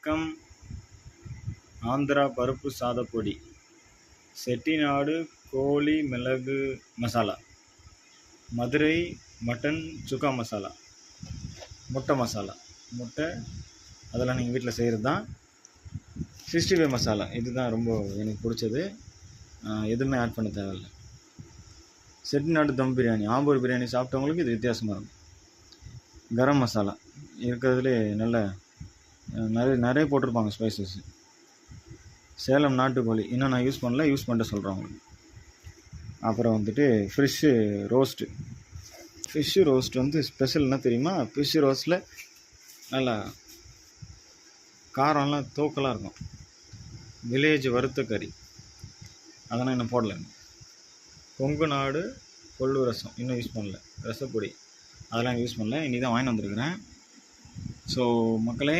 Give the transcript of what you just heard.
வணக்கம். ஆந்திரா பருப்பு சாதப்பொடி, செட்டிநாடு கோழி மிளகு மசாலா, மதுரை மட்டன் சுக்கா மசாலா, முட்டை மசாலா, முட்டை அதெல்லாம் நீங்கள் வீட்டில் செய்கிறது தான். 65 மசாலா, இதுதான் ரொம்ப எனக்கு பிடிச்சது. எதுவுமே ஆட் பண்ண தேவையில்லை. செட்டிநாடு தம் பிரியாணி, ஆம்பூர் பிரியாணி சாப்பிட்டவங்களுக்கு இது வித்தியாசமாக இருக்கும். கரம் மசாலா இருக்கிறதுலே நல்ல நிறைய போட்டிருப்பாங்க ஸ்பைசஸ். சேலம் நாட்டுக்கோழி இன்னும் நான் யூஸ் பண்ணல, யூஸ் பண்ணிட்டு சொல்கிறேன் உங்களுக்கு. அப்புறம் வந்துட்டு ஃபிஷ்ஷு ரோஸ்ட் வந்து ஸ்பெஷல் என்ன தெரியுமா? ஃபிஷ் ரோஸ்ட்டில் நல்லா காரம்லாம் தூக்கலாக இருக்கும். வில்லேஜ் வறுத்த கறி அதெல்லாம் இன்னும் போடலை. கொங்கு நாடு கொள்ளு ரசம் இன்னும் யூஸ் பண்ணல. ரசப்பொடி அதெல்லாம் யூஸ் பண்ணல, இனி தான் வாங்கி வந்திருக்கிறேன். ஸோ மக்களே,